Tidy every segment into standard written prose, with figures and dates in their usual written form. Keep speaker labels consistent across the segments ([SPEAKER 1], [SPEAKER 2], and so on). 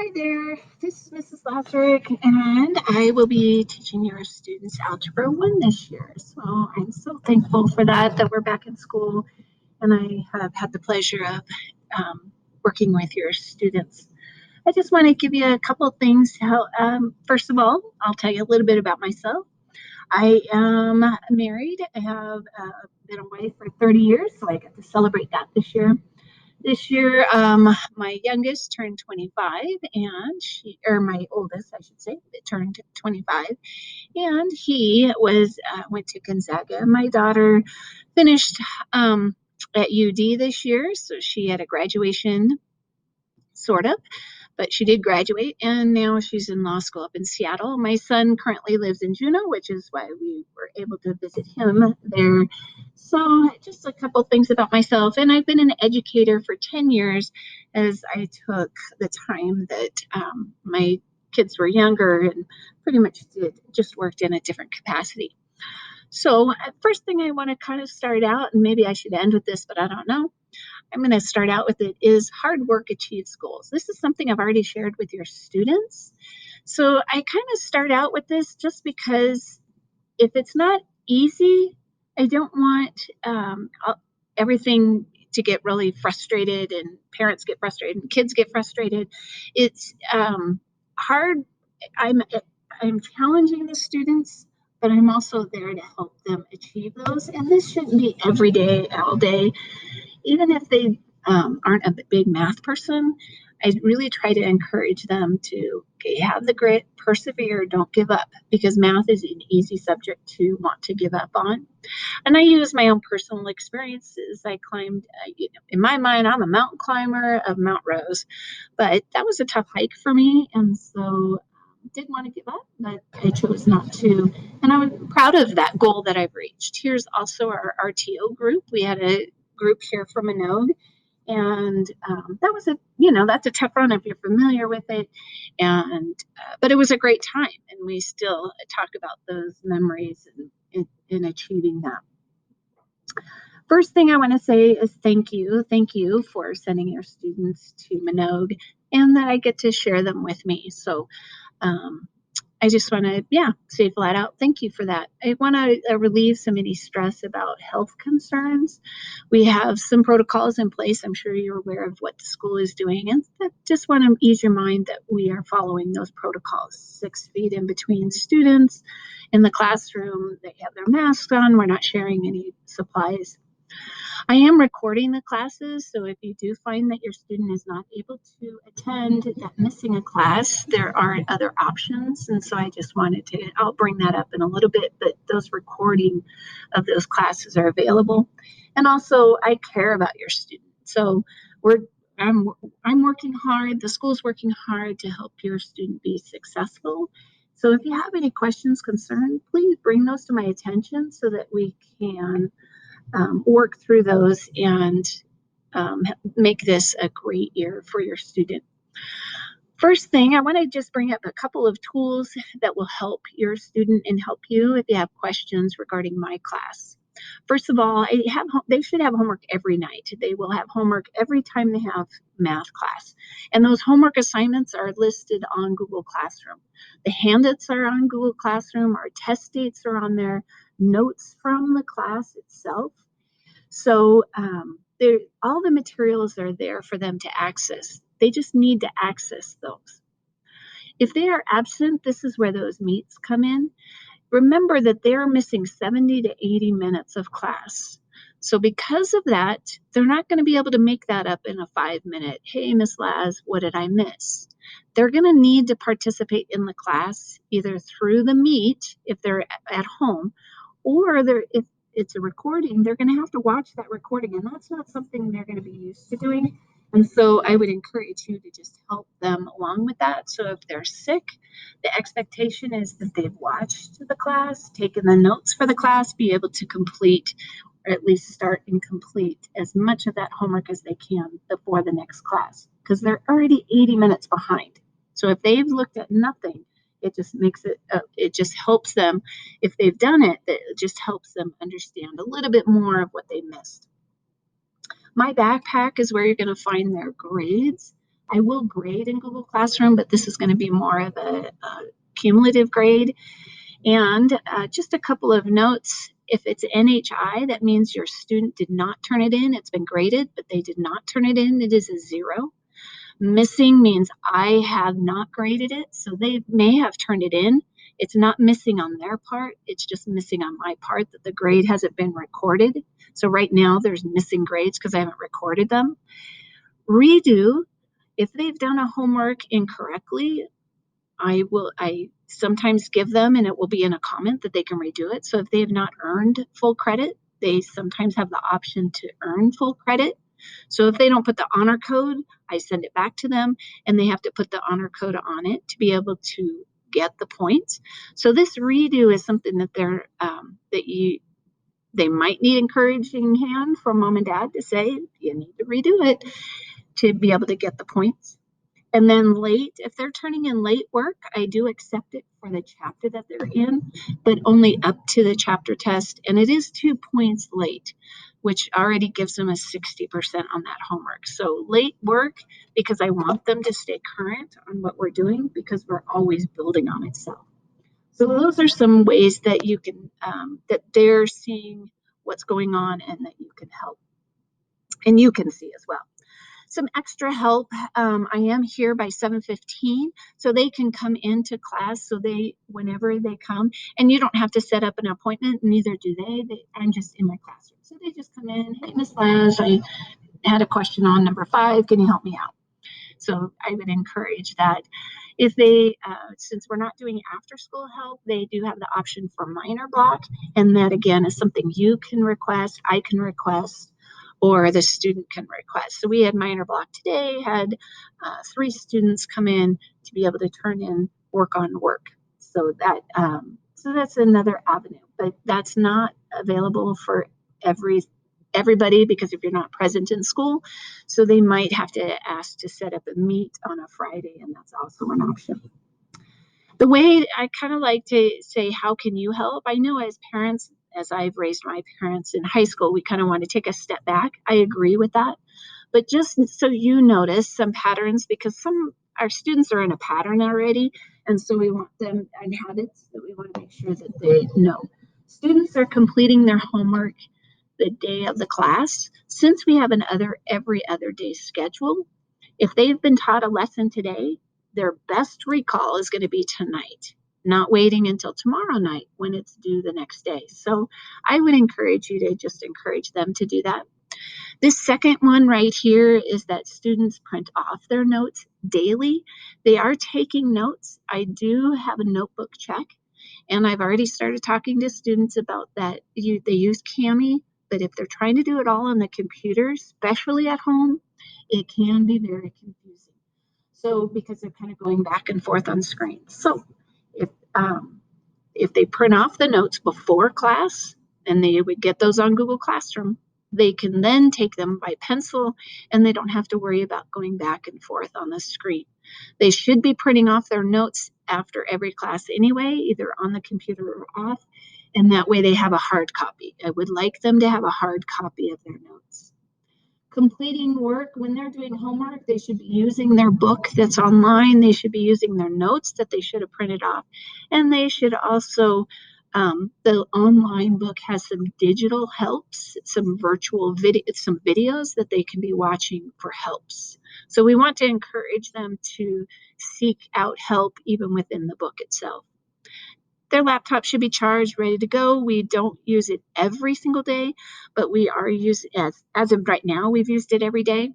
[SPEAKER 1] Hi there, this is Mrs. Lazarek, and I will be teaching your students Algebra I this year. So I'm so thankful for that we're back in school, and I have had the pleasure of working with your students. I just want to give you a couple of things. First of all, I'll tell you a little bit about myself. I am married. I have been a wife for 30 years, so I get to celebrate that this year. This year, my youngest turned 25, and or my oldest, I should say, turned 25, and he went to Gonzaga. My daughter finished at UD this year, so she had a graduation, sort of, but she did graduate, and now she's in law school up in Seattle. My son currently lives in Juneau, which is why we were able to visit him there. So just a couple things about myself, and I've been an educator for 10 years as I took the time that my kids were younger and pretty much just worked in a different capacity. So first thing I want to kind of start out, and maybe I should end with this, but I don't know. I'm going to start out with it is hard work achieves goals. This is something I've already shared with your students. So I kind of start out with this just because if it's not easy, I don't want everything to get really frustrated and parents get frustrated and kids get frustrated. It's hard. I'm I'm challenging the students, but I'm also there to help them achieve those. And this shouldn't be every day, all day, even if they aren't a big math person. I really try to encourage them to, okay, have the grit, persevere, don't give up, because math is an easy subject to want to give up on. And I use my own personal experiences. I climbed, in my mind, I'm a mountain climber of Mount Rose, but that was a tough hike for me. And so didn't want to give up, but I chose not to. And I was proud of that goal that I've reached. Here's also our RTO group. We had a group here from Minogue, and that was that's a tough run if you're familiar with it. And but it was a great time, and we still talk about those memories and in achieving that. First thing I want to say is thank you. Thank you for sending your students to Minogue and that I get to share them with me. So um, I just want to, say flat out, thank you for that. I want to relieve some of any stress about health concerns. We have some protocols in place. I'm sure you're aware of what the school is doing, and I just want to ease your mind that we are following those protocols. 6 feet in between students in the classroom. They have their masks on. We're not sharing any supplies. I am recording the classes, so if you do find that your student is not able to attend, that missing a class, there are other options. And so I just wanted to, I'll bring that up in a little bit, but those recording of those classes are available. And also, I care about your student. So we're I'm working hard, the school's working hard to help your student be successful. So if you have any questions, concerns, please bring those to my attention so that we can work through those and um, make this a great year for your student. First thing, I want to just bring up a couple of tools that will help your student and help you if you have questions regarding my class. First of all, they should have homework every night. They will have homework every time they have math class. And those homework assignments are listed on Google Classroom. The handouts are on Google Classroom. Our test dates are on there. Notes from the class itself. So all the materials are there for them to access. They just need to access those. If they are absent, this is where those meets come in. Remember that they're missing 70 to 80 minutes of class. So because of that, they're not going to be able to make that up in a 5 minute, hey, Miss Laz, what did I miss? They're going to need to participate in the class either through the meet if they're at home, or if it's a recording, they're going to have to watch that recording, and that's not something they're going to be used to doing. And so I would encourage you to just help them along with that. So if they're sick, the expectation is that they've watched the class, taken the notes for the class, be able to complete or at least start and complete as much of that homework as they can before the next class, because they're already 80 minutes behind. So if they've looked at nothing, it just it just helps them. If they've done it, it just helps them understand a little bit more of what they missed. My backpack is where you're going to find their grades. I will grade in Google Classroom, but this is going to be more of a cumulative grade. And just a couple of notes. If it's NHI, that means your student did not turn it in. It's been graded, but they did not turn it in. It is a 0. Missing means I have not graded it, so they may have turned it in. It's not missing on their part. It's just missing on my part that the grade hasn't been recorded. So right now there's missing grades because I haven't recorded them. Redo, if they've done a homework incorrectly, I sometimes give them, and it will be in a comment that they can redo it. So if they have not earned full credit, they sometimes have the option to earn full credit. So if they don't put the honor code, I send it back to them, and they have to put the honor code on it to be able to get the points. So this redo is something that they might need encouraging hand from mom and dad to say you need to redo it to be able to get the points. And then late, if they're turning in late work, I do accept it for the chapter that they're in, but only up to the chapter test. And it is 2 points late, which already gives them a 60% on that homework. So late work, because I want them to stay current on what we're doing, because we're always building on itself. So those are some ways that you can, that they're seeing what's going on and that you can help. And you can see as well. Some extra help. I am here by 7:15, so they can come into class. So whenever they come, and you don't have to set up an appointment, neither do they. I'm just in my classroom. So they just come in, hey, Miss Lash, I had a question on number 5. Can you help me out? So I would encourage that. If they, since we're not doing after school help, they do have the option for minor block. And that again is something you can request, I can request, or the student can request. So we had minor block today, had 3 students come in to be able to turn in work on work. So that's another avenue, but that's not available for everybody, because if you're not present in school, so they might have to ask to set up a meet on a Friday, and that's also an option. The way I kind of like to say, how can you help? I know as parents, as I've raised my parents in high school, we kind of want to take a step back. I agree with that. But just so you notice some patterns, because our students are in a pattern already, and so we want them and habits that we want to make sure that they know. Students are completing their homework the day of the class. Since we have every other day schedule, if they've been taught a lesson today, their best recall is going to be tonight, not waiting until tomorrow night when it's due the next day. So I would encourage you to just encourage them to do that. This second one right here is that students print off their notes daily. They are taking notes. I do have a notebook check, and I've already started talking to students about that. They use Cami, but if they're trying to do it all on the computer, especially at home, it can be very confusing. So because they're kind of going back and forth on screens. So if if they print off the notes before class, and they would get those on Google Classroom, they can then take them by pencil, and they don't have to worry about going back and forth on the screen. They should be printing off their notes after every class anyway, either on the computer or off, and that way they have a hard copy. I would like them to have a hard copy of their notes. Completing work, when they're doing homework, they should be using their book that's online. They should be using their notes that they should have printed off. And they should also, the online book has some digital helps, some some videos that they can be watching for helps. So we want to encourage them to seek out help even within the book itself. Their laptop should be charged, ready to go. We don't use it every single day, but we are using, as of right now, we've used it every day.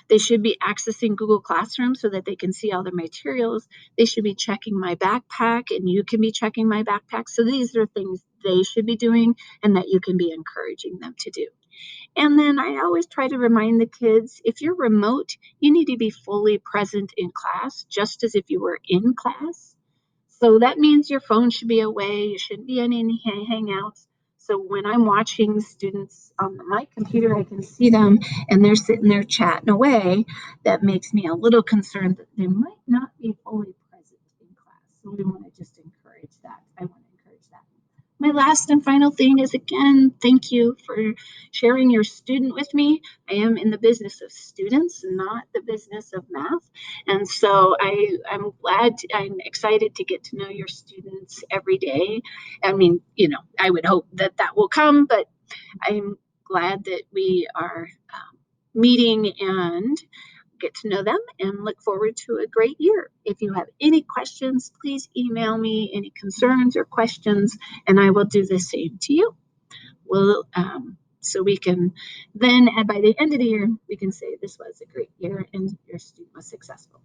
[SPEAKER 1] They should be accessing Google Classroom so that they can see all the materials. They should be checking my backpack, and you can be checking my backpack. So these are things they should be doing and that you can be encouraging them to do. And then I always try to remind the kids, if you're remote, you need to be fully present in class, just as if you were in class. So that means your phone should be away. You shouldn't be in any hangouts. So when I'm watching students on my computer, I can see them and they're sitting there chatting away. That makes me a little concerned that they might not be fully present in class. So we want to just encourage that. I want to encourage that. My last and final thing is, again, thank you for sharing your student with me. I am in the business of students, not the business of math. And so I'm excited to get to know your students every day. I mean, I would hope that that will come, but I'm glad that we are meeting and get to know them and look forward to a great year. If you have any questions, please email me any concerns or questions, and I will do the same to you. So we can then, by the end of the year, we can say this was a great year and your student was successful.